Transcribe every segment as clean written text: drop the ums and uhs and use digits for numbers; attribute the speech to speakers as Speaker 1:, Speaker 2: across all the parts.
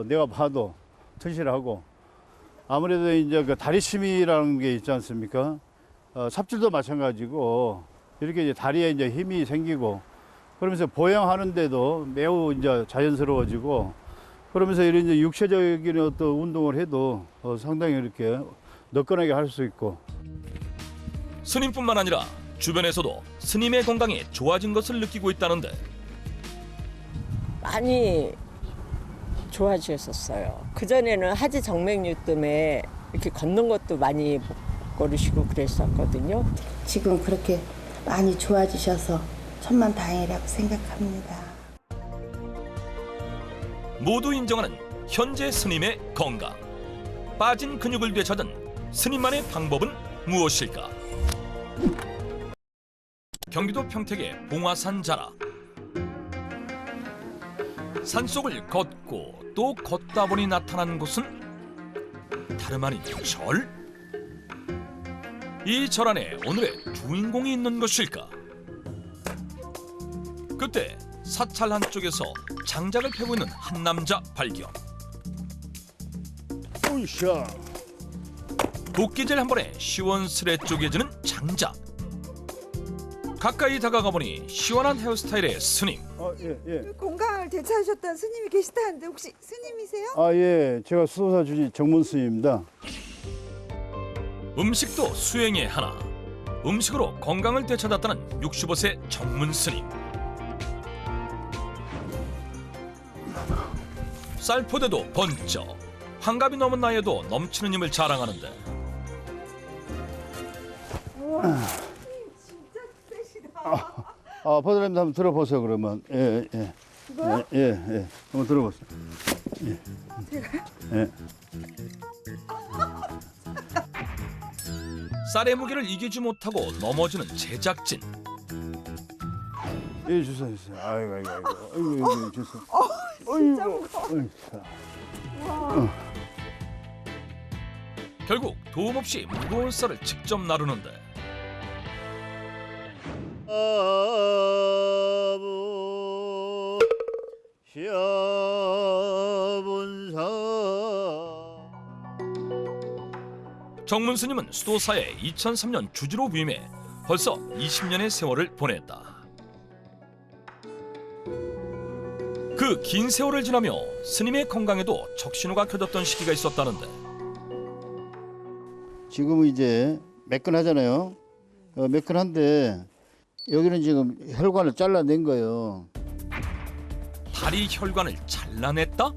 Speaker 1: 내가 봐도 튼실하고 아무래도 이제 그 다리심이라는 게 있지 않습니까? 삽질도 마찬가지고 이렇게 이제 다리에 이제 힘이 생기고 그러면서 보행하는데도 매우 이제 자연스러워지고 그러면서 이런 이제 육체적인 어떤 운동을 해도 상당히 이렇게 너끈하게 할 수 있고.
Speaker 2: 스님뿐만 아니라 주변에서도 스님의 건강이 좋아진 것을 느끼고 있다는데
Speaker 3: 많이 좋아지셨어요. 그전에는 하지 정맥류 때문에 이렇게 걷는 것도 많이 못 걸으시고 그랬었거든요.
Speaker 4: 지금 그렇게 많이 좋아지셔서 천만다행이라고 생각합니다.
Speaker 2: 모두 인정하는 현재 스님의 건강. 빠진 근육을 되찾은 스님만의 방법은 무엇일까? 경기도 평택의 봉화산 자락. 산속을 걷고 또 걷다 보니 나타난 곳은 다름 아닌 절? 이 절 안에 오늘의 주인공이 있는 것일까? 그때 사찰 한쪽에서 장작을 패고 있는 한 남자 발견.
Speaker 1: 으쌰.
Speaker 2: 도끼질 한 번에 시원스레 쪼개지는 장작. 가까이 다가가 보니 시원한 헤어스타일의 스님.
Speaker 1: 예, 예.
Speaker 5: 건강을 되찾으셨다는 스님이 계시다는데 혹시 스님이세요?
Speaker 1: 예. 제가 수도사 주지 정문 스님입니다.
Speaker 2: 음식도 수행의 하나. 음식으로 건강을 되찾았다는 65세 정문 스님. 쌀포대도 번쩍. 환갑이 넘은 나이에도 넘치는 힘을 자랑하는데
Speaker 5: 진짜 세시다.
Speaker 1: 보드라님도 한번 들어보세요, 그러면. 예, 예.
Speaker 5: 이거요?
Speaker 1: 예, 예. 한번 들어보세요. 예.
Speaker 5: 제가요?
Speaker 1: 예.
Speaker 2: 쌀의 무게를 이기지 못하고 넘어지는 제작진.
Speaker 1: 예, 주세요. 아이고, 주세요.
Speaker 5: 진짜 무거워.
Speaker 1: 어이구.
Speaker 2: 결국 도움 없이 무거운 쌀을 직접 나르는데 정문 스님은 수도사에 2003년 주지로 부임해 벌써 20년의 세월을 보냈다. 그 긴 세월을 지나며 스님의 건강에도 적신호가 켜졌던 시기가 있었다는데
Speaker 1: 지금은 이제 매끈하잖아요. 매끈한데 여기는 지금 혈관을 잘라낸 거예요.
Speaker 2: 다리 혈관을 잘라냈다?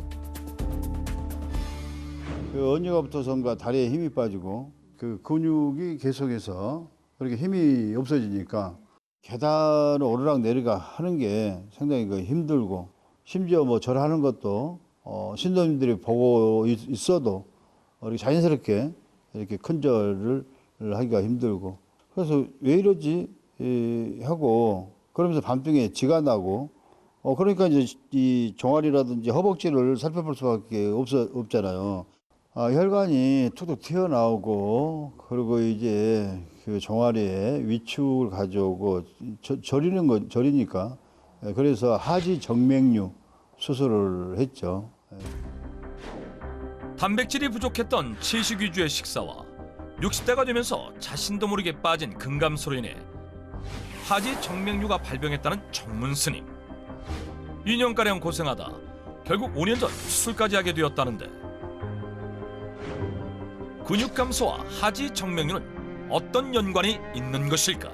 Speaker 1: 그 언제가부터선가 다리에 힘이 빠지고 그 근육이 계속해서 그렇게 힘이 없어지니까 계단을 오르락 내리락 하는 게 상당히 그 힘들고 심지어 뭐 절하는 것도 신도님들이 보고 있어도 이렇게 자연스럽게 이렇게 큰 절을 하기가 힘들고 그래서 왜 이러지 하고 그러면서 밤중에 쥐가 나고 그러니까 이제 이 종아리라든지 허벅지를 살펴볼 수밖에 없잖아요. 혈관이 툭툭 튀어나오고 그리고 이제 그 종아리에 위축을 가져오고 절이니까 그래서 하지 정맥류 수술을 했죠.
Speaker 2: 단백질이 부족했던 채식 위주의 식사와 60대가 되면서 자신도 모르게 빠진 근감소로 인해 하지 정맥류가 발병했다는 정문 스님. 2년가량 고생하다 결국 5년 전 수술까지 하게 되었다는데 근육 감소와 하지 정맥류는 어떤 연관이 있는 것일까?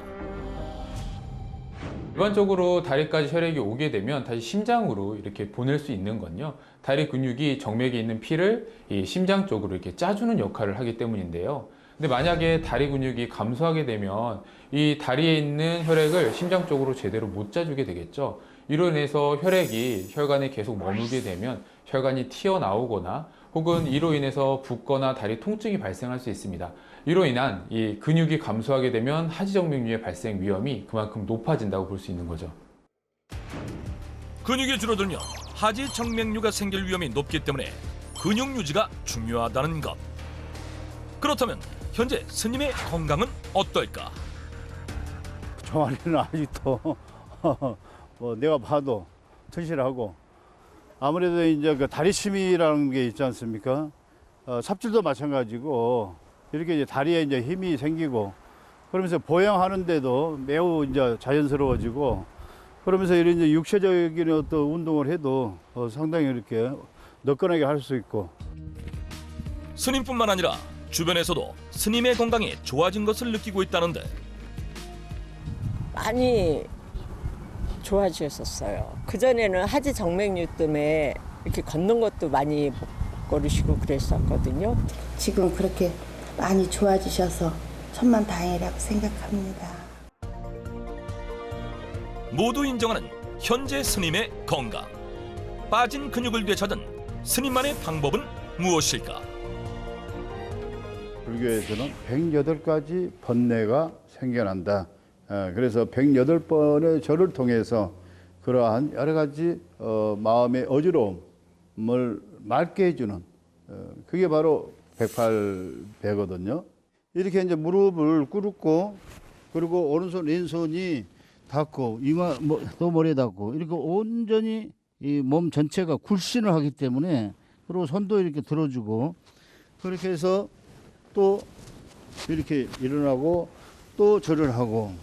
Speaker 6: 일반적으로 다리까지 혈액이 오게 되면 다시 심장으로 이렇게 보낼 수 있는 건요. 다리 근육이 정맥에 있는 피를 이 심장 쪽으로 이렇게 짜주는 역할을 하기 때문인데요. 근데 만약에 다리 근육이 감소하게 되면 이 다리에 있는 혈액을 심장 쪽으로 제대로 못 짜주게 되겠죠. 이로 인해서 혈액이 혈관에 계속 머물게 되면 혈관이 튀어나오거나 혹은 이로 인해서 붓거나 다리 통증이 발생할 수 있습니다. 이로 인한 이 근육이 감소하게 되면 하지정맥류의 발생 위험이 그만큼 높아진다고 볼 수 있는 거죠.
Speaker 2: 근육이 줄어들면 하지 정맥류가 생길 위험이 높기 때문에 근육 유지가 중요하다는 것. 그렇다면 현재 스님의 건강은 어떨까?
Speaker 1: 종아리는 아직도 뭐 내가 봐도 튼실하고 아무래도 이제 그 다리침이라는 게 있지 않습니까? 삽질도 마찬가지고 이렇게 이제 다리에 이제 힘이 생기고 그러면서 보행하는데도 매우 이제 자연스러워지고 그러면서 이런 이제 육체적인 어떤 운동을 해도 상당히 이렇게 너끈하게 할 수 있고.
Speaker 2: 스님뿐만 아니라 주변에서도 스님의 건강이 좋아진 것을 느끼고 있다는데
Speaker 3: 많이 좋아지셨어요. 그전에는 하지 정맥류 때문에 이렇게 걷는 것도 많이 못 걸으시고 그랬었거든요.
Speaker 4: 지금 그렇게 많이 좋아지셔서 천만다행이라고 생각합니다.
Speaker 2: 모두 인정하는 현재 스님의 건강. 빠진 근육을 되찾은 스님만의 방법은 무엇일까?
Speaker 1: 불교에서는 108가지 번뇌가 생겨난다. 그래서 108번의 절을 통해서 그러한 여러 가지 마음의 어지러움을 맑게 해주는 그게 바로 108배거든요. 이렇게 이제 무릎을 꿇고 그리고 오른손 왼손이 닿고 이마 또 머리에 닿고 이렇게 온전히 이 몸 전체가 굴신을 하기 때문에 그리고 손도 이렇게 들어주고 그렇게 해서 또 이렇게 일어나고 또 절을 하고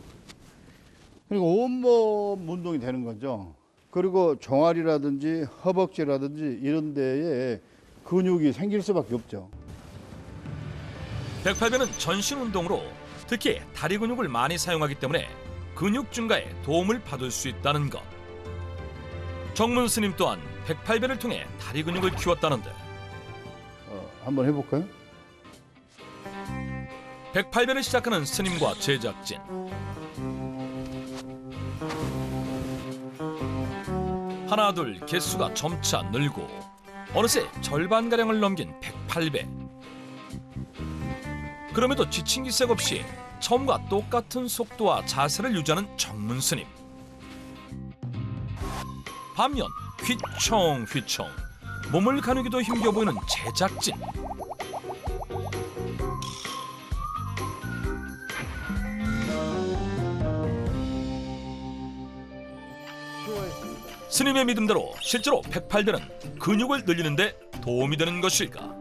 Speaker 1: 그리고 온몸 운동이 되는 거죠. 그리고 종아리라든지 허벅지라든지 이런 데에 근육이 생길 수밖에 없죠.
Speaker 2: 108배는 전신 운동으로 특히 다리 근육을 많이 사용하기 때문에 근육 증가에 도움을 받을 수 있다는 것. 정문 스님 또한 108배를 통해 다리 근육을 키웠다는데
Speaker 1: 한번 해볼까요?
Speaker 2: 108배를 시작하는 스님과 제작진. 하나 둘 개수가 점차 늘고 어느새 절반가량을 넘긴 108배. 그럼에도 지친 기색 없이 처음과 똑같은 속도와 자세를 유지하는 정문 스님. 반면 휘청휘청 몸을 가누기도 힘겨 보이는 제작진. 스님의 믿음대로 실제로 108배는 근육을 늘리는 데 도움이 되는 것일까?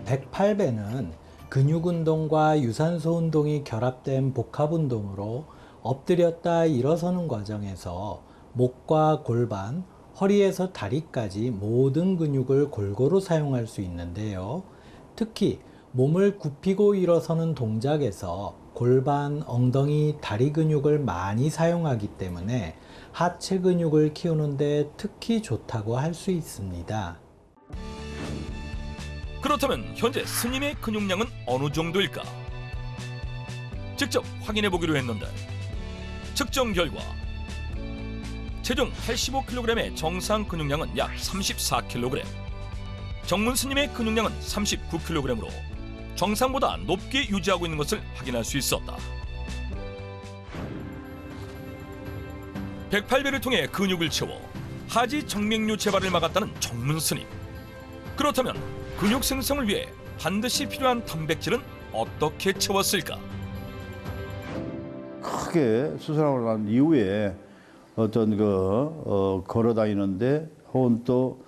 Speaker 7: 108배는 근육 운동과 유산소 운동이 결합된 복합 운동으로 엎드렸다 일어서는 과정에서 목과 골반, 허리에서 다리까지 모든 근육을 골고루 사용할 수 있는데요. 특히 몸을 굽히고 일어서는 동작에서 골반, 엉덩이, 다리 근육을 많이 사용하기 때문에 하체 근육을 키우는데 특히 좋다고 할 수 있습니다.
Speaker 2: 그렇다면 현재 스님의 근육량은 어느 정도일까? 직접 확인해 보기로 했는데 측정 결과 체중 85kg의 정상 근육량은 약 34kg, 정문 스님의 근육량은 39kg으로 정상보다 높게 유지하고 있는 것을 확인할 수 있었다. 108배를 통해 근육을 채워 하지 정맥류 재발을 막았다는 정문 스님. 그렇다면 근육 생성을 위해 반드시 필요한 단백질은 어떻게 채웠을까?
Speaker 1: 크게 수술하고 난 이후에 어떤 걸어 다니는데 혹은 또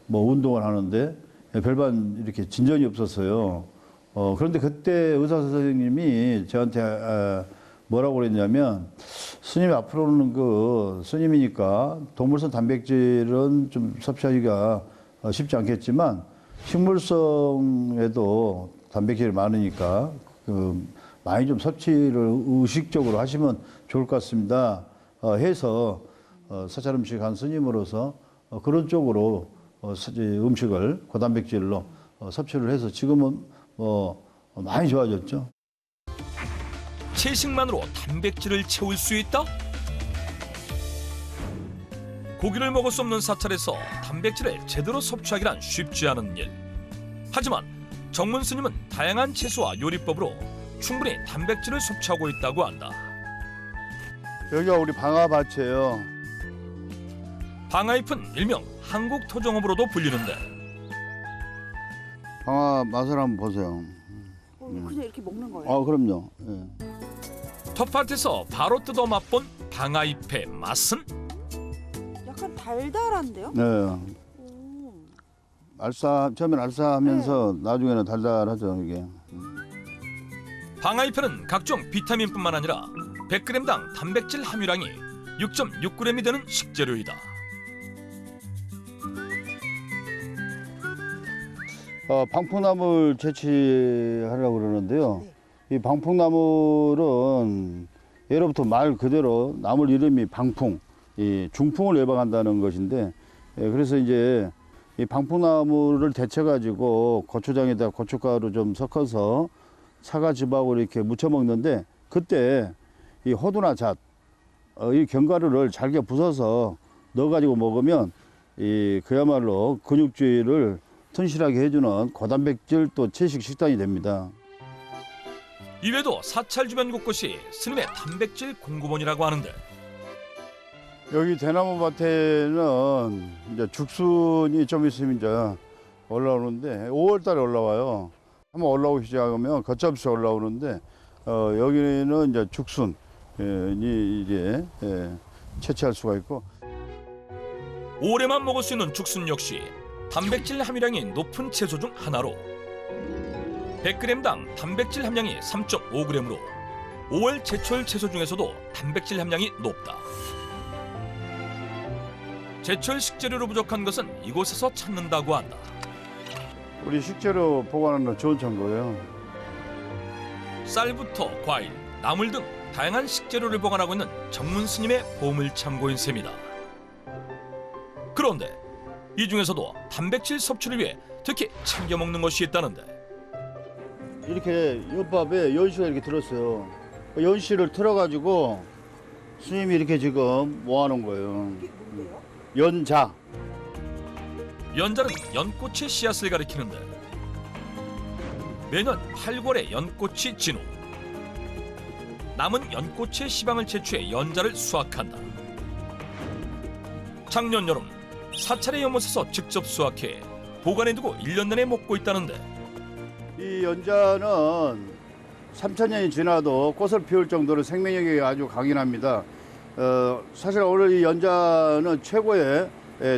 Speaker 1: 뭐 운동을 하는데 별반 이렇게 진전이 없었어요. 그런데 그때 의사 선생님이 저한테 뭐라고 그랬냐면 스님 앞으로는 스님이니까 동물성 단백질은 좀 섭취하기가 쉽지 않겠지만 식물성에도 단백질이 많으니까 많이 좀 섭취를 의식적으로 하시면 좋을 것 같습니다. 해서 사찰 음식 한 스님으로서 그런 쪽으로 음식을 고단백질로 섭취를 해서 지금은 많이 좋아졌죠.
Speaker 2: 채식만으로 단백질을 채울 수 있다? 고기를 먹을 수 없는 사찰에서 단백질을 제대로 섭취하기란 쉽지 않은 일. 하지만 정문 스님은 다양한 채소와 요리법으로 충분히 단백질을 섭취하고 있다고 한다.
Speaker 1: 여기가 우리 방아밭이에요.
Speaker 2: 방아잎은 일명 한국 토종업으로도 불리는데
Speaker 1: 방아 맛을 한번 보세요.
Speaker 5: 그냥 이렇게 먹는 거예요?
Speaker 1: 그럼요. 예.
Speaker 2: 텃밭에서 바로 뜯어 맛본 방아잎의 맛은?
Speaker 5: 약간 달달한데요?
Speaker 1: 네.
Speaker 5: 오.
Speaker 1: 처음엔 알싸하면서 나중에는 달달하죠, 이게.
Speaker 2: 방아잎에는 각종 비타민뿐만 아니라 100g당 단백질 함유량이 6.6g이 되는 식재료이다.
Speaker 1: 방풍나물 채취하려고 그러는데요. 이 방풍나물은 예로부터 말 그대로 나물 이름이 방풍, 이 중풍을 예방한다는 것인데, 그래서 이제 이 방풍나물을 데쳐가지고 고추장에다 고춧가루 좀 섞어서 사과즙하고 이렇게 무쳐 먹는데, 그때 이 호두나 잣, 이 견과류를 잘게 부숴서 넣어가지고 먹으면 그야말로 근육주의를 튼실하게 해주는 고단백질 또 채식 식단이 됩니다.
Speaker 2: 이외에도 사찰 주변 곳곳이 스님의 단백질 공급원이라고 하는데,
Speaker 1: 여기 대나무 밭에는 이제 죽순이 좀 있으면 이제 올라오는데 5월 달에 올라와요. 한번 올라오기 시작하면 걷잡수 올라오는데 여기는 이제 죽순이 이제 채취할 수가 있고,
Speaker 2: 오래만 먹을 수 있는 죽순 역시 단백질 함유량이 높은 채소 중 하나로 100g당 단백질 함량이 3.5g으로 5월 제철 채소 중에서도 단백질 함량이 높다. 제철 식재료로 부족한 것은 이곳에서 찾는다고 한다.
Speaker 1: 우리 식재료 보관하는 좋은 창고예요.
Speaker 2: 쌀부터 과일, 나물 등 다양한 식재료를 보관하고 있는 정문 스님의 보물 창고인 셈이다. 그런데 이 중에서도 단백질 섭취를 위해 특히 챙겨 먹는 것이 있다는데,
Speaker 1: 이렇게 옆밥에 연시가 이렇게 들었어요. 연시를 틀어가지고 스님이 이렇게 지금 모아놓은 거예요. 연자.
Speaker 2: 연자는 연꽃의 씨앗을 가리키는데, 매년 8월에 연꽃이 진후, 남은 연꽃의 씨방을 채취해 연자를 수확한다. 작년 여름 사찰의 연못에서 직접 수확해 보관해두고 1년 내내 먹고 있다는데,
Speaker 1: 이 연자는 3,000년이 지나도 꽃을 피울 정도로 생명력이 아주 강인합니다. 사실 오늘 이 연자는 최고의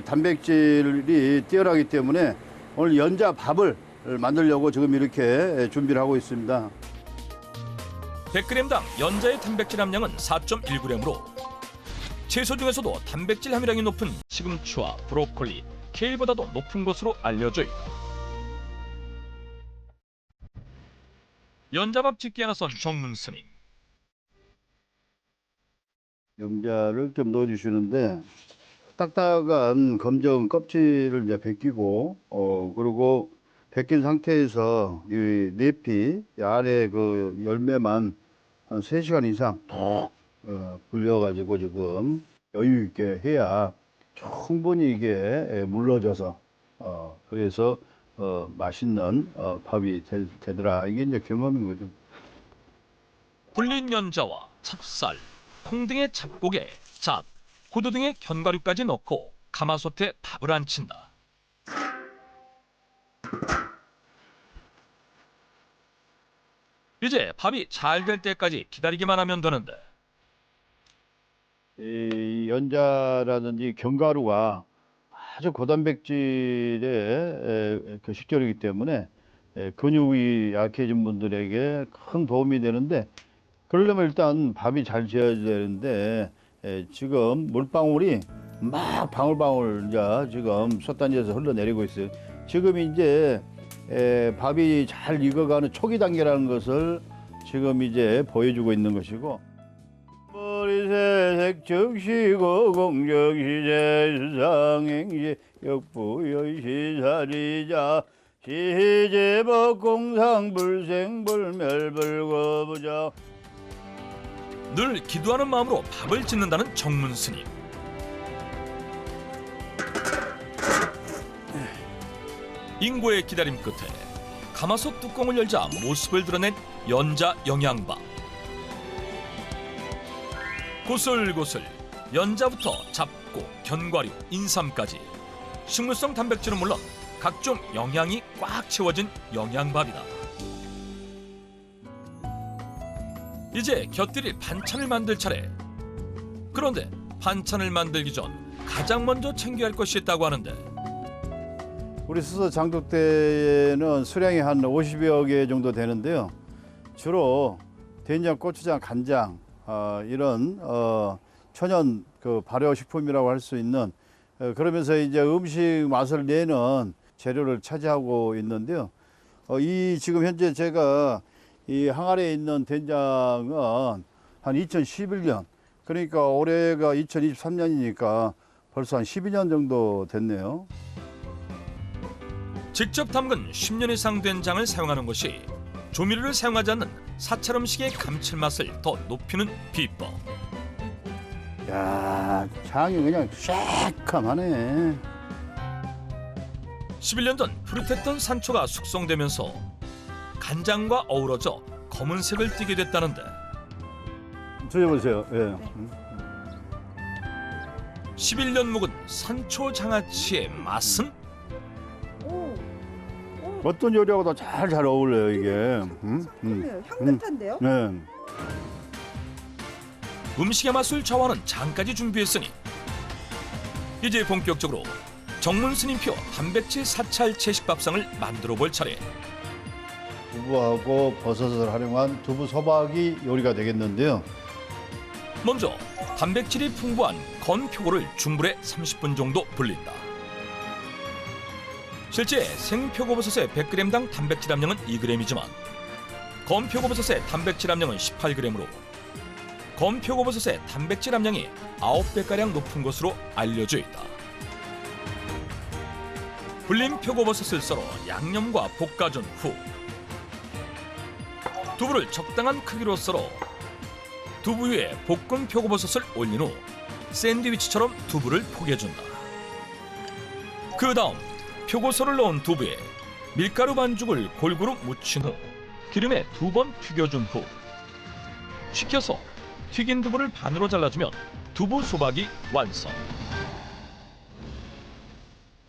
Speaker 1: 단백질이 뛰어나기 때문에 오늘 연자 밥을 만들려고 지금 이렇게 준비를 하고 있습니다.
Speaker 2: 100g당 연자의 단백질 함량은 4.1g으로 채소 중에서도 단백질 함유량이 높은 시금치와 브로콜리, 케일보다도 높은 것으로 알려져 있다. 연자밥 짓기에 나선 정문 스님.
Speaker 1: 연자를 좀 넣어주시는데 딱딱한 검정 껍질을 이제 벗기고 그리고 벗긴 상태에서 이 내피 이 아래 그 열매만 한 3시간 이상 톡 불려가지고 지금 여유 있게 해야 충분히 이게 물러져서 그래서 맛있는 밥이 되더라. 이게 이제 경험인 거죠.
Speaker 2: 불린 연자와 찹쌀, 콩 등의 잡곡에 잣, 호두 등의 견과류까지 넣고 가마솥에 밥을 안친다. 이제 밥이 잘 될 때까지 기다리기만 하면 되는데,
Speaker 1: 이 연자라든지 견과류가 아주 고단백질의 그 식재료이기 때문에 근육이 약해진 분들에게 큰 도움이 되는데, 그러려면 일단 밥이 잘 지어야 되는데 지금 물방울이 막 방울방울 이제 지금 솥단지에서 흘러내리고 있어요. 지금 이제 밥이 잘 익어가는 초기 단계라는 것을 지금 이제 보여주고 있는 것이고, 머리새색 즉시고 공적시제 수상행시 역부여시사리자 시제법공상불생불멸불거부자.
Speaker 2: 늘 기도하는 마음으로 밥을 짓는다는 정문 스님. 인고의 기다림 끝에 가마솥 뚜껑을 열자 모습을 드러낸 연자 영양밥. 고슬고슬 연자부터 잡곡, 견과류, 인삼까지 식물성 단백질은 물론 각종 영양이 꽉 채워진 영양밥이다. 이제 곁들일 반찬을 만들 차례. 그런데 반찬을 만들기 전 가장 먼저 챙겨야 할 것이 있다고 하는데
Speaker 1: 우리 수서 장독대에는 수량이 한 50여 개 정도 되는데요. 주로 된장, 고추장, 간장 이런 천연 그 발효식품이라고 할 수 있는 그러면서 이제 음식 맛을 내는 재료를 차지하고 있는데요. 이 지금 현재 제가 이 항아리에 있는 된장은 한 2011년 그러니까 올해가 2023년이니까 벌써 한 12년 정도 됐네요.
Speaker 2: 직접 담근 10년 이상 된 장을 사용하는 것이 조미료를 사용하지 않는 사찰 음식의 감칠맛을 더 높이는 비법.
Speaker 1: 야, 장이 그냥 새카하네.
Speaker 2: 11년 전 푸릇했던 산초가 숙성되면서 간장과 어우러져 검은색을 띠게 됐다는데
Speaker 1: 드셔보세요. 예.
Speaker 2: 11년 묵은 산초 장아찌의 맛은?
Speaker 1: 어떤 요리하고도 잘 어울려요 이게.
Speaker 5: 향긋한데요?
Speaker 1: 네.
Speaker 2: 음식의 맛을 좌우하는 장까지 준비했으니 이제 본격적으로 정문 스님표 단백질 사찰 채식밥상을 만들어 볼 차례.
Speaker 1: 두부하고 버섯을 활용한 두부 소박이 요리가 되겠는데요.
Speaker 2: 먼저 단백질이 풍부한 건표고를 중불에 30분 정도 불린다. 실제 생표고버섯의 100g당 단백질 함량은 2g이지만 건표고버섯의 단백질 함량은 18g으로 건표고버섯의 단백질 함량이 9배가량 높은 것으로 알려져 있다. 불린 표고버섯을 썰어 양념과 볶아준 후 두부를 적당한 크기로 썰어 두부 위에 볶은 표고버섯을 올린 후 샌드위치처럼 두부를 포개준다. 그 다음 표고소를 넣은 두부에 밀가루 반죽을 골고루 묻힌 후 기름에 2번 튀겨준 후 식혀서 튀긴 두부를 반으로 잘라주면 두부 소박이 완성.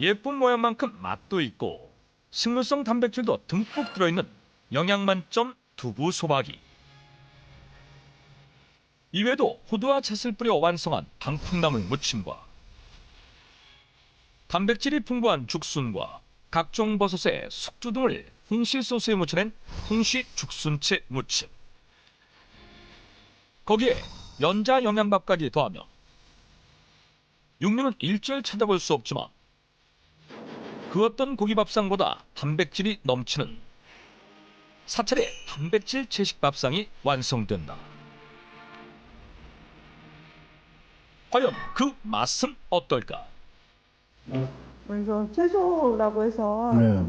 Speaker 2: 예쁜 모양만큼 맛도 있고 식물성 단백질도 듬뿍 들어있는 영양 만점 두부 소박이. 이외에도 호두와 잣을 뿌려 완성한 방풍나물 무침과 단백질이 풍부한 죽순과 각종 버섯의 숙주 등을 홍시 소스에 묻혀낸 홍시 죽순채 무침. 거기에 연자 영양밥까지 더하면 육류는 일절 찾아볼 수 없지만 그 어떤 고기밥상보다 단백질이 넘치는 사찰의 단백질 채식밥상이 완성된다. 과연 그 맛은 어떨까?
Speaker 5: 먼저 채소라고 해서
Speaker 1: 네.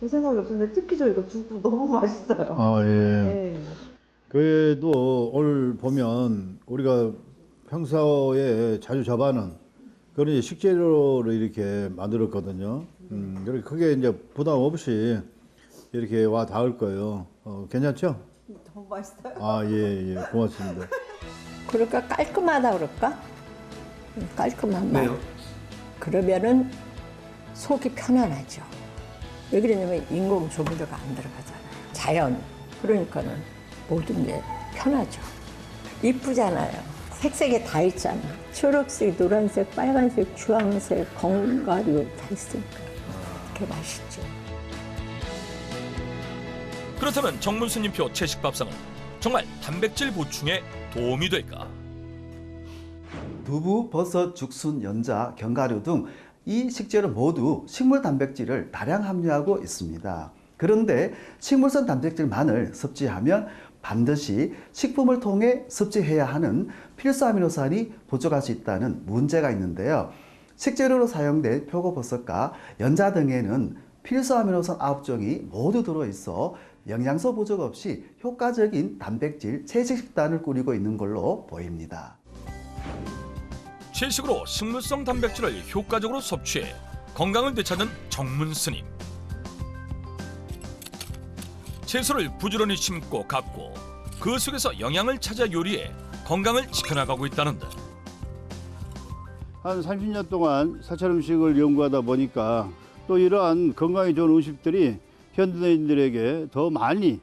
Speaker 5: 별 생각이 없었는데 특히 저 이거 두부 너무 맛있어요.
Speaker 1: 아 예.
Speaker 5: 네.
Speaker 1: 그래도 오늘 보면 우리가 평소에 자주 접하는 그런 이제 식재료를 이렇게 만들었거든요. 그렇게 크게 이제 부담 없이 이렇게 와 닿을 거예요. 괜찮죠?
Speaker 5: 너무 맛있어요.
Speaker 1: 아 예, 예. 고맙습니다.
Speaker 3: 그러니까 깔끔하다 그럴까? 깔끔한 맛.
Speaker 8: 왜요?
Speaker 3: 그러면은 속이 편안하죠. 왜 그러냐면 인공 조미료가 안 들어가잖아요. 자연. 그러니까는 모든 게 편하죠. 이쁘잖아요. 색색이 다 있잖아. 초록색, 노란색, 빨간색, 주황색, 건가류 다 있으니까 그게 맛있죠.
Speaker 2: 그렇다면 정문스님표 채식밥상은 정말 단백질 보충에 도움이 될까?
Speaker 8: 두부, 버섯, 죽순, 연자, 견과류 등 이 식재료 모두 식물 단백질을 다량 함유하고 있습니다. 그런데 식물성 단백질만을 섭취하면 반드시 식품을 통해 섭취해야 하는 필수 아미노산이 부족할 수 있다는 문제가 있는데요. 식재료로 사용된 표고버섯과 연자 등에는 필수 아미노산 9종이 모두 들어있어 영양소 부족 없이 효과적인 단백질 채식 식단을 꾸리고 있는 걸로 보입니다.
Speaker 2: 채식으로 식물성 단백질을 효과적으로 섭취해 건강을 되찾는 정문스님. 채소를 부지런히 심고 갖고 그 속에서 영양을 찾아 요리해 건강을 지켜나가고 있다는데
Speaker 1: 한 30년 동안 사찰 음식을 연구하다 보니까 또 이러한 건강에 좋은 음식들이 현대인들에게 더 많이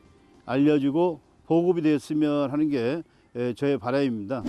Speaker 1: 알려지고 보급이 됐으면 하는 게 저의 바람입니다.